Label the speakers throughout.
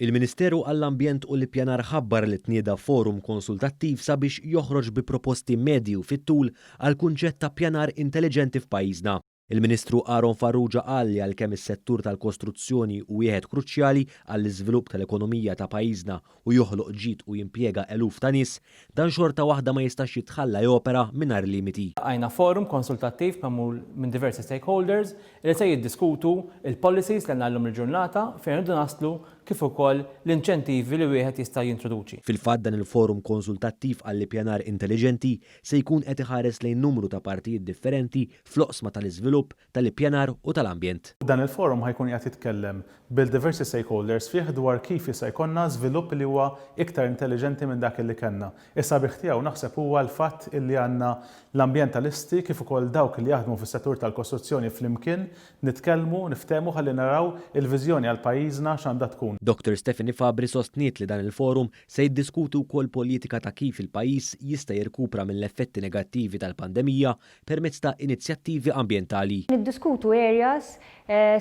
Speaker 1: Il-Ministeru għall-Ambjent u l-Ippjanar ħabbar li tnieda forum konsultattiv sabiex joħroġ bi proposti medju fit-tul għal kunċett ta' pjanar intelligenti f'pajjiżna. Il-Ministru Aaron Farrugia qal li għalkemm is-settur tal-kostruzzjoni u wieħed kruċjali għall-iżvilupp tal-ekonomija ta' pajjiżna u joħloq ġid u jimpjega eluf ta' nies, dan xorta waħda ma jistax jitħalla jopera mingħajr limiti.
Speaker 2: Għajna forum konsultattiv magħmul minn diversi stakeholders li se jiddiskutu il-policies li għandhom il-ġurnata fejn irdu naslu kif ukoll l-inċentivi li wieħed jista' jintroduċi.
Speaker 1: Fil-fatt dan il-forum konsultattiv għall-ippjanar intelligenti se jkun qed iħares lejn numru ta' partijiet differenti fl-oqsma tal-iżvilupp, tal-ippjanar u tal-ambjent.
Speaker 3: Dan il-forum ħajkun qed jitkellem bil-diversi stakeholders fih dwar kif jista' jkollna żvilupp li huwa iktar intelligenti minn dak li kellna. Is-sabiħ tiegħu naħseb huwa l-fatt illi għandna l-ambjentalisti kif ukoll dawk li jaħdmu fis-settur tal-kostruzzjoni flimkien nitkellmu, niftehmu ħalli naraw il-viżjoni għal pajjiżna x'għandha tkun.
Speaker 1: Dr. Stephanie Fabri sostniet li dan il-forum se jiddiskutu wkoll politika ta' kif il-pajjiż jista' jirkupra mill-effetti negattivi tal-pandemija permezz ta' inizjattivi ambjentali.
Speaker 4: Niddiskutu areas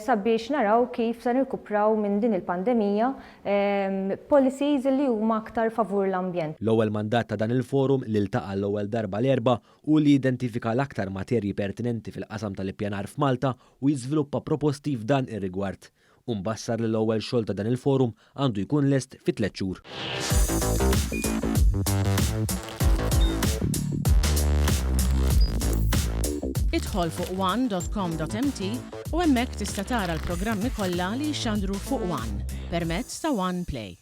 Speaker 4: sabiex naraw kif se nirkupraw minn din il-pandemija policies li huma aktar favur l-ambjent.
Speaker 1: L-ewwel mandat ta' dan il-forum li ltaqa' l-ewwel darba l-erba' u li identifika l-aktar materji pertinenti fil-qasam tal-ippjanar f'Malta u jiżviluppa proposti f'dan ir-rigward. Mbassar li l-ewwel xogħol ta' dan il-forum għandu jkun lest fi 3 xhur.
Speaker 5: Idħol fuq one.com.mt u hemmhekk tista' tara l-programmi kollha li jxandru fuq One permezz ta' One Play.